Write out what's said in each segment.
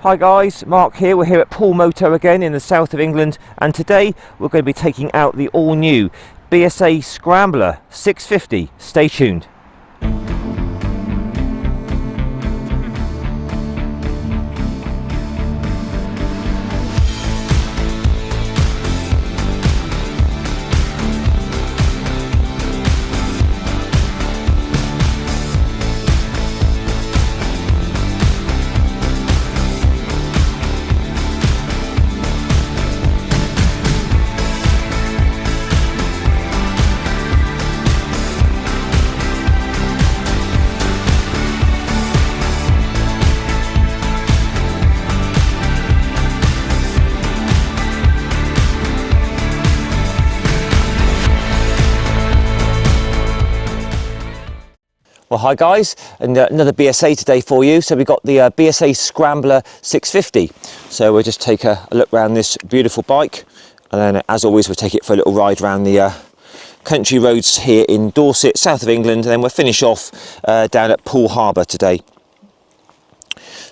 Hi guys, Mark here. We're here at Poole Moto again in the south of England, and today we're going to be taking out the all-new Bsa Scrambler 650. Stay tuned. Well, hi guys, and another BSA today for you. So we've got the Bsa Scrambler 650. So we'll just take a look around this beautiful bike, and then as always we'll take it for a little ride around the country roads here in Dorset, south of England, and then we'll finish off down at Poole Harbour today.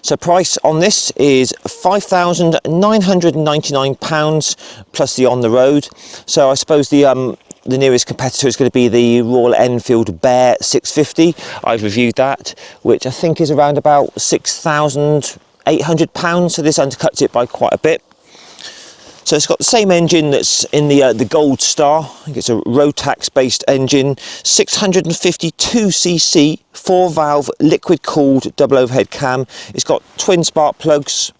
So price on this is £5,999 plus the on the road. So I suppose the nearest competitor is going to be the Royal Enfield Bear 650. I've reviewed that, which I think is around about £6,800. So this undercuts it by quite a bit. So it's got the same engine that's in the Gold Star. I think it's a Rotax based engine, 652cc, 4-valve liquid cooled double overhead cam. It's got twin spark plugs.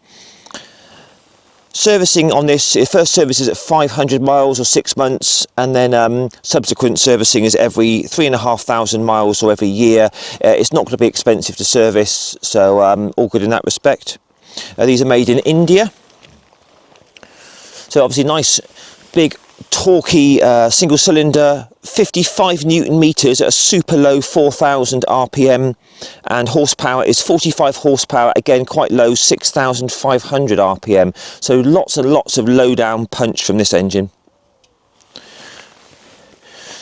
Servicing on this, first service is at 500 miles or 6 months, and then subsequent servicing is every 3,500 miles or every year. It's not going to be expensive to service, so all good in that respect. These are made in India. So obviously nice, big, torquey single cylinder, 55 Newton meters at a super low 4,000 RPM, and horsepower is 45 horsepower, again quite low, 6,500 RPM. So lots and lots of low down punch from this engine.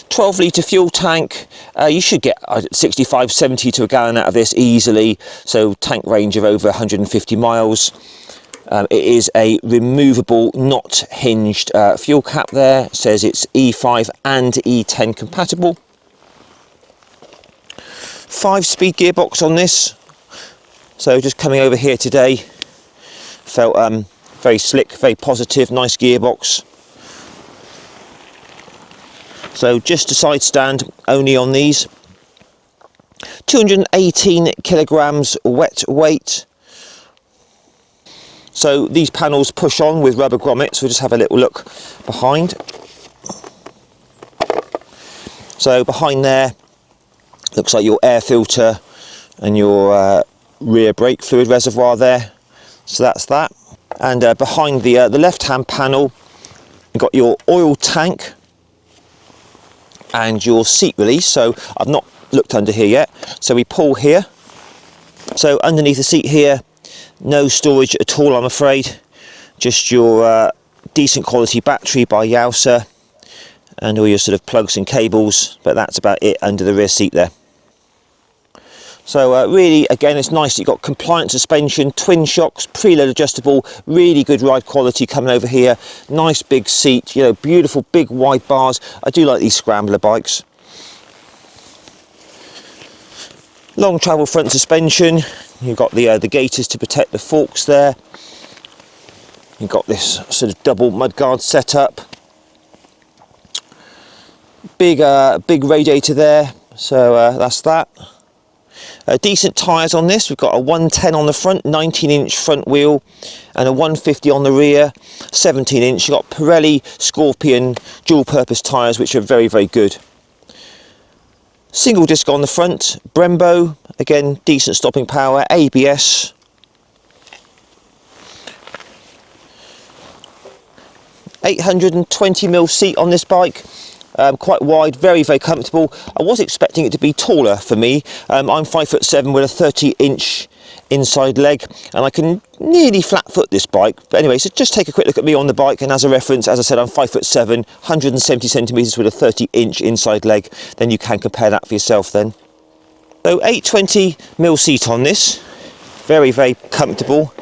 12 litre fuel tank. You should get 65-70 to a gallon out of this easily, so tank range of over 150 miles. It is a removable, not hinged fuel cap there. It says it's E5 and E10 compatible. 5-speed gearbox on this. So just coming over here today, felt very slick, very positive, nice gearbox. So just a side stand only on these. 218 kilograms wet weight. So these panels push on with rubber grommets. We'll just have a little look behind. So behind there looks like your air filter and your rear brake fluid reservoir there. So that's that. And behind the left-hand panel, you've got your oil tank and your seat release. So I've not looked under here yet. So we pull here. So underneath the seat here, no storage at all, I'm afraid. Just your decent quality battery by Bsa and all your sort of plugs and cables, but that's about it under the rear seat there. So really, again, it's nice. You've got compliant suspension, twin shocks, preload adjustable, really good ride quality coming over here. Nice big seat, you know, beautiful big wide bars. I do like these Scrambler bikes. Long travel front suspension. You've got the gaiters to protect the forks there. You've got this sort of double mudguard setup. Big radiator there, so that's that. Decent tyres on this. We've got a 110 on the front, 19-inch front wheel, and a 150 on the rear, 17-inch. You've got Pirelli Scorpion dual-purpose tyres, which are very, very good. Single disc on the front, Brembo, again decent stopping power, ABS. £820mm seat on this bike, quite wide, very, very comfortable. I was expecting it to be taller for me. I'm 5'7" with a 30-inch inside leg, and I can nearly flat foot this bike. But anyway, so just take a quick look at me on the bike, and as a reference, as I said, I'm 5'7", 170 centimetres with a 30-inch inside leg. Then you can compare that for yourself then. So 820mm seat on this, very, very comfortable.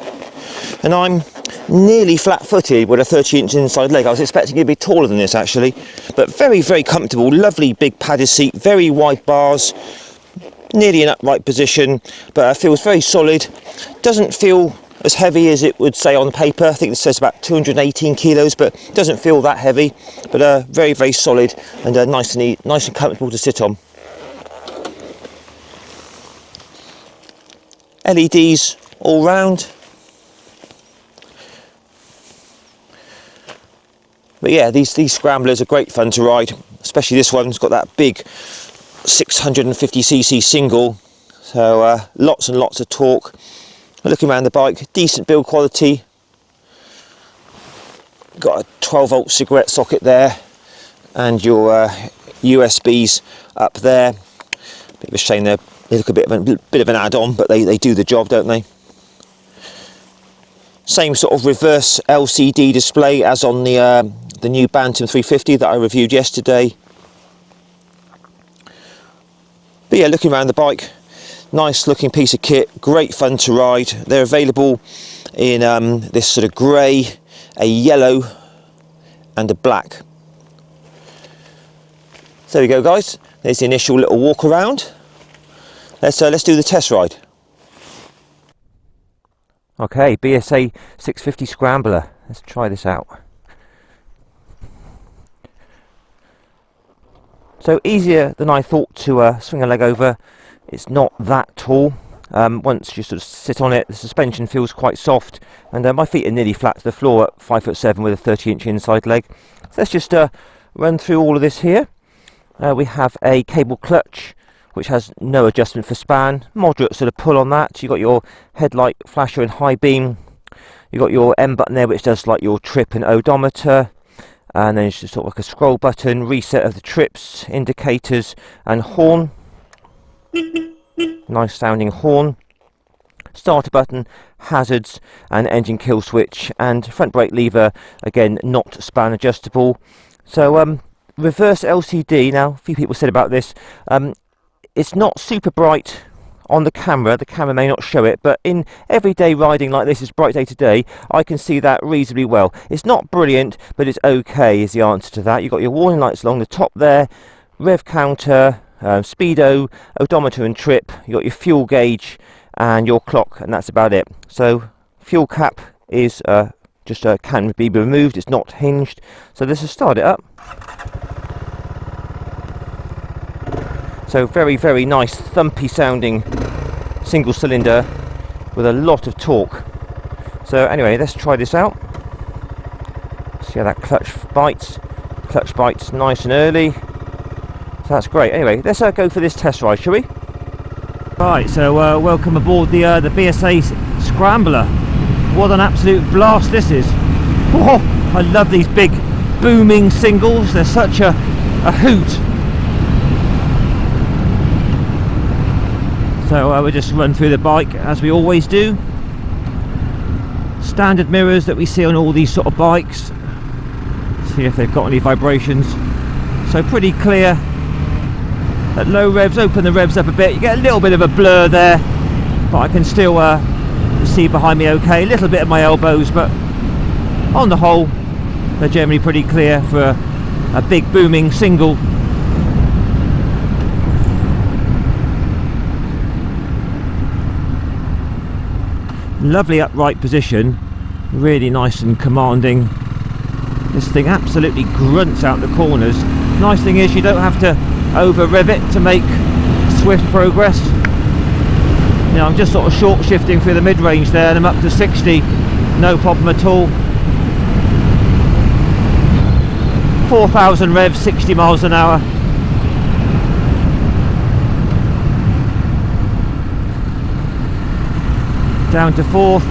and I'm nearly flat-footed with a 30-inch inside leg. I was expecting it to be taller than this actually, but very, very comfortable. Lovely big padded seat, very wide bars, nearly an upright position, but feels very solid. Doesn't feel as heavy as it would say on paper. I think this says about 218 kilos, but doesn't feel that heavy. But very, very solid and nice and comfortable to sit on. LEDs all round. But yeah, these Scramblers are great fun to ride, especially this one's got that big 650cc single, so lots and lots of torque. Looking around the bike, decent build quality. Got a 12-volt cigarette socket there, and your USBs up there. Bit of a shame they look a bit of an add-on, but they do the job, don't they? Same sort of reverse LCD display as on the new Bantam 350 that I reviewed yesterday. But yeah, looking around the bike, nice looking piece of kit, great fun to ride. They're available in this sort of grey, a yellow and a black. So there we go guys, there's the initial little walk around. Let's do the test ride. Okay, Bsa 650 Scrambler, let's try this out. So easier than I thought to swing a leg over. It's not that tall. Once you sort of sit on it, the suspension feels quite soft, and my feet are nearly flat to the floor at 5'7" with a 30-inch inside leg. So let's just run through all of this here. We have a cable clutch, which has no adjustment for span, moderate sort of pull on that. You've got your headlight flasher and high beam. You've got your M button there, which does like your trip and odometer. And then it's just sort of like a scroll button, reset of the trips, indicators and horn. Nice sounding horn. Starter button, hazards and engine kill switch, and front brake lever, again not span adjustable. So reverse LCD, now a few people said about this, it's not super bright on the camera may not show it, but in everyday riding like this, is bright day to day, I can see that reasonably well. It's not brilliant, but it's okay is the answer to that. You've got your warning lights along the top there, rev counter, speedo, odometer and trip. You've got your fuel gauge and your clock, and that's about it. So fuel cap is can be removed, it's not hinged. So let's just start it up. So very, very nice thumpy sounding single cylinder with a lot of torque. So anyway, let's try this out. See how that clutch bites. Clutch bites nice and early. So that's great. Anyway, let's go for this test ride, shall we? Right, so welcome aboard the Bsa Scrambler. What an absolute blast this is. Whoa, I love these big booming singles. They're such a hoot. So we'll just run through the bike as we always do. Standard mirrors that we see on all these sort of bikes. See if they've got any vibrations. So pretty clear. At low revs, open the revs up a bit. You get a little bit of a blur there, but I can still see behind me okay. A little bit of my elbows, but on the whole, they're generally pretty clear for a big booming single. Lovely upright position, really nice and commanding. This thing absolutely grunts out the corners. Nice thing is you don't have to over rev it to make swift progress. You know, I'm just sort of short shifting through the mid-range there, and I'm up to 60, no problem at all. 4,000 revs, 60 miles an hour. Down to fourth,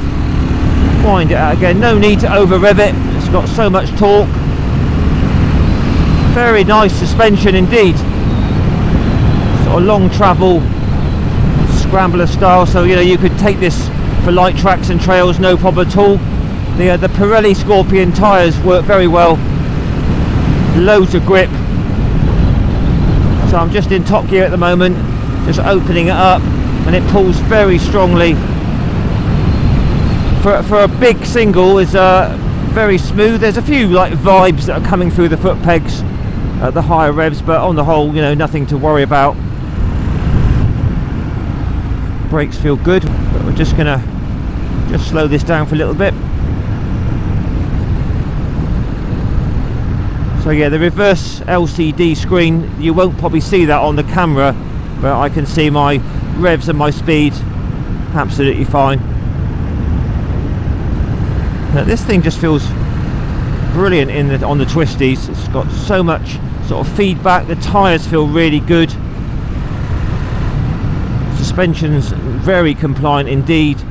wind it out again, no need to over rev it, it's got so much torque. Very nice suspension indeed, sort of long travel Scrambler style, so you know you could take this for light tracks and trails, no problem at all. The Pirelli Scorpion tyres work very well, loads of grip. So I'm just in top gear at the moment, just opening it up, and it pulls very strongly. for a big single is very smooth. There's a few like vibes that are coming through the foot pegs at the higher revs, but on the whole, you know, nothing to worry about. Brakes feel good, but we're just gonna slow this down for a little bit. So yeah, the reverse LCD screen, you won't probably see that on the camera, but I can see my revs and my speed absolutely fine. Now, this thing just feels brilliant on the twisties. It's got so much sort of feedback. The tyres feel really good. Suspension's very compliant indeed.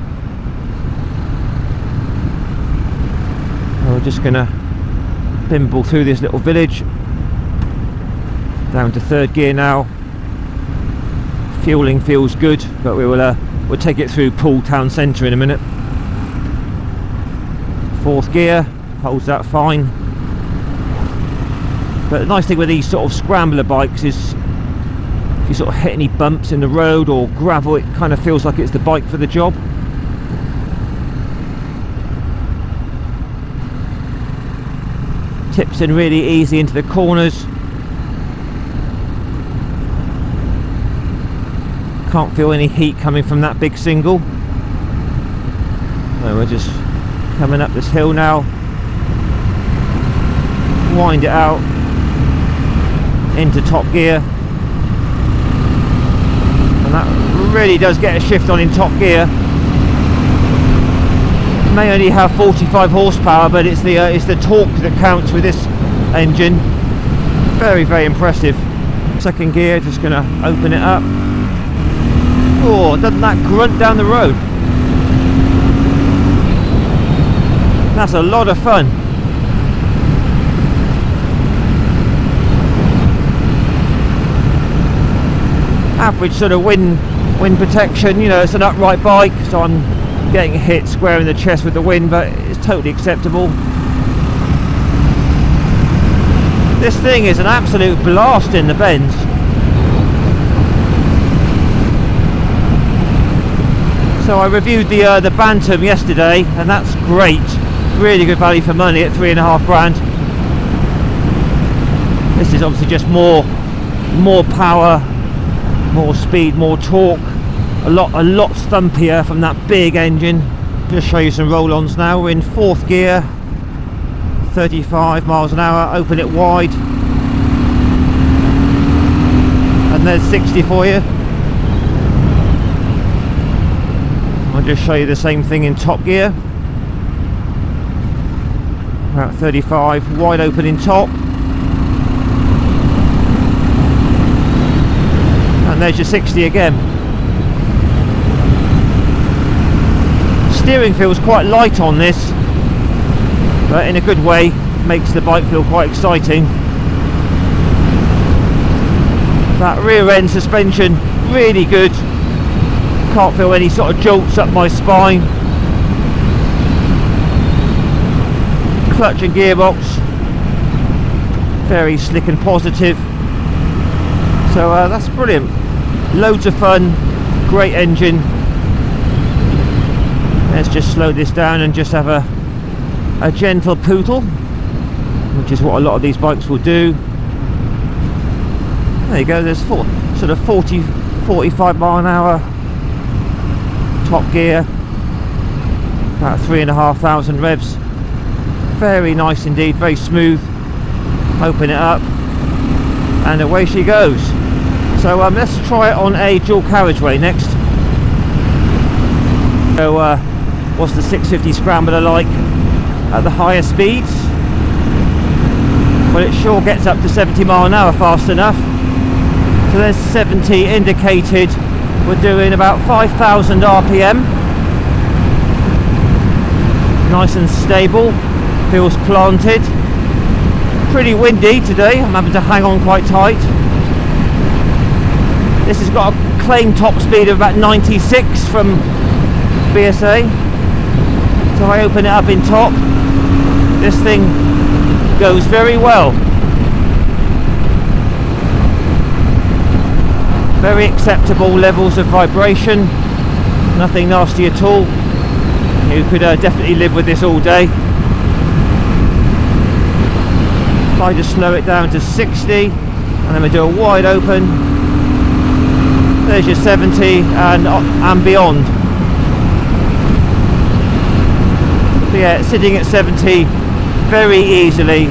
We're just gonna bimble through this little village down to third gear now. Fueling feels good, but we'll take it through Poole town centre in a minute. Fourth gear holds that fine. But the nice thing with these sort of scrambler bikes is if you sort of hit any bumps in the road or gravel, it kind of feels like it's the bike for the job. Tips in really easy into the corners. Can't feel any heat coming from that big single. So we're just coming up this hill now. Wind it out into top gear. And that really does get a shift on in top gear. May only have 45 horsepower, but it's the torque that counts with this engine. Very, very impressive. Second gear, just gonna open it up. Oh, doesn't that grunt down the road? That's a lot of fun. Average sort of wind protection, you know, it's an upright bike, so I'm getting hit square in the chest with the wind, but it's totally acceptable. This thing is an absolute blast in the bends. So I reviewed the Bantam yesterday, and that's great. Really good value for money at £3,500. This is obviously just more power, more speed, more torque. A lot thumpier from that big engine. Just show you some roll-ons now. We're in fourth gear, 35 miles an hour. Open it wide, and there's 60 for you. I'll just show you the same thing in top gear. About 35, wide open in top, and there's your 60 again. Steering feels quite light on this, but in a good way, makes the bike feel quite exciting. That rear end suspension, really good. Can't feel any sort of jolts up my spine. Clutch and gearbox, very slick and positive. So that's brilliant. Loads of fun, great engine. Let's just slow this down and just have a gentle pootle, which is what a lot of these bikes will do. There you go, there's sort of 45 mile an hour top gear, about 3,500 revs. Very nice indeed, very smooth. Open it up and away she goes. So let's try it on a dual carriageway next. So what's the 650 Scrambler like at the higher speeds? Well, it sure gets up to 70 mile an hour fast enough. So there's 70 indicated. We're doing about 5,000 RPM. Nice and stable, feels planted. Pretty windy today, I'm having to hang on quite tight. This has got a claimed top speed of about 96 from Bsa. So I open it up in top, this thing goes very well. Very acceptable levels of vibration, nothing nasty at all. You could definitely live with this all day. If I just slow it down to 60 and then we do a wide open, there's your 70 and beyond. But yeah, sitting at 70 very easily,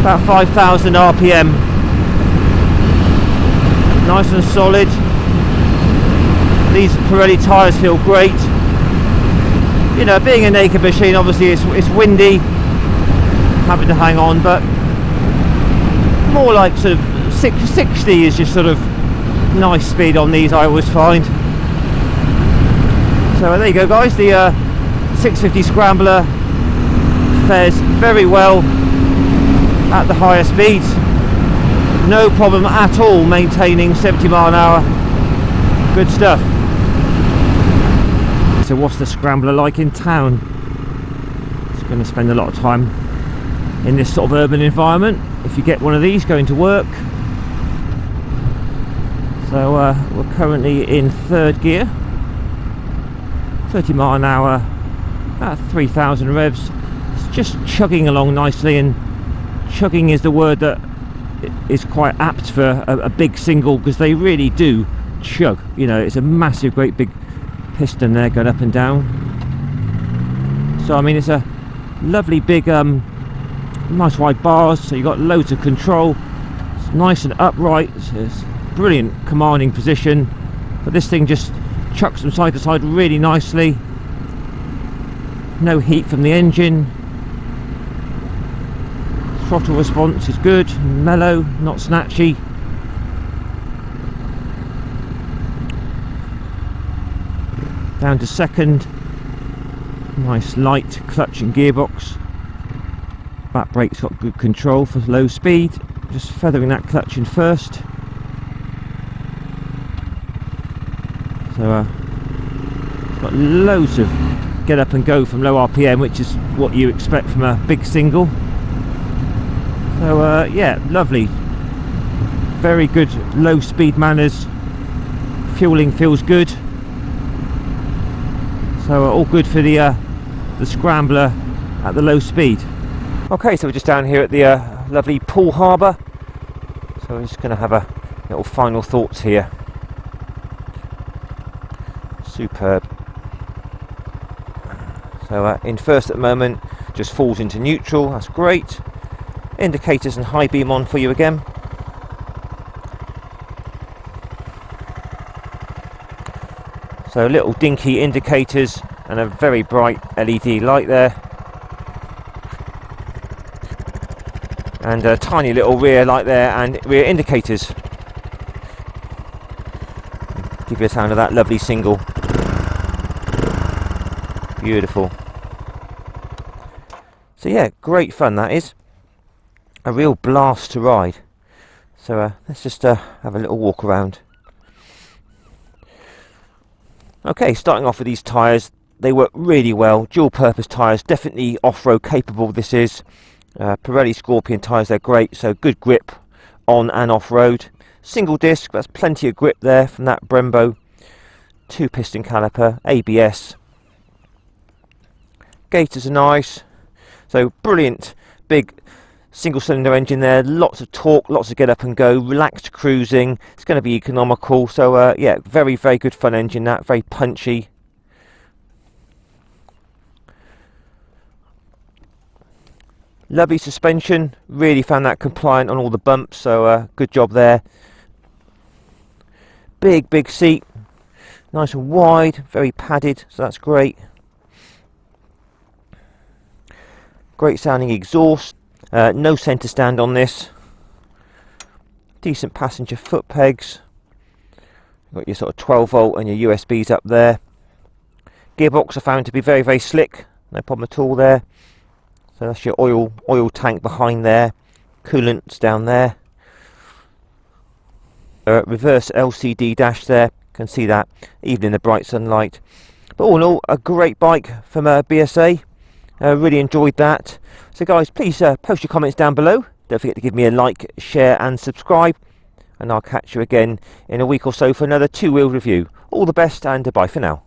about 5,000 RPM, nice and solid. These Pirelli tyres feel great. You know, being a naked machine, obviously it's windy, having to hang on, but more like sort of 60 is just sort of nice speed on these, I always find. So there you go, guys. The 650 Scrambler fares very well at the higher speeds. No problem at all maintaining 70 mile an hour. Good stuff. So what's the Scrambler like in town? It's going to spend a lot of time in this sort of urban environment if you get one of these going to work. So we're currently in third gear, 30 mile an hour, about 3,000 revs. It's just chugging along nicely, and chugging is the word that is quite apt for a big single, because they really do chug. You know, it's a massive, great big piston there going up and down. So I mean, it's a lovely big nice wide bars, so you've got loads of control. It's nice and upright. It's brilliant commanding position, but this thing just chucks from side to side really nicely. No heat from the engine. Throttle response is good, mellow, not snatchy. Down to second, nice light clutch and gearbox. Back brake's got good control for low speed, just feathering that clutch in first. So got loads of get up and go from low RPM, which is what you expect from a big single. So yeah, lovely, very good low speed manners. Fueling feels good. So all good for the Scrambler at the low speed. Okay, so we're just down here at the lovely Poole Harbour. So we're just going to have a little final thoughts here. Superb. So in first at the moment, just falls into neutral. That's great. Indicators and high beam on for you again. So little dinky indicators and a very bright LED light there. And a tiny little rear light there and rear indicators. Give you a sound of that lovely single. Beautiful. So yeah, great fun that is. A real blast to ride. So let's just have a little walk around. Okay, starting off with these tyres, they work really well. Dual purpose tyres, definitely off-road capable this is. Pirelli Scorpion tyres, they're great, so good grip on and off-road. Single disc, that's plenty of grip there from that Brembo. 2-piston caliper, ABS. Gators are nice. So brilliant big single cylinder engine there, lots of torque, lots of get up and go, relaxed cruising. It's going to be economical, so yeah, very good fun engine, that very punchy. Lovely suspension, really found that compliant on all the bumps, so good job there. Big seat, nice and wide, very padded, so that's great. Great sounding exhaust. No centre stand on this. Decent passenger foot pegs. Got your sort of 12 volt and your USBs up there. Gearbox I found to be very slick. No problem at all there. So that's your oil tank behind there. Coolant's down there. Reverse LCD dash there. Can see that even in the bright sunlight. But all in all, a great bike from BSA. Really enjoyed that. So guys, please post your comments down below. Don't forget to give me a like, share and subscribe. And I'll catch you again in a week or so for another two-wheel review. All the best and bye for now.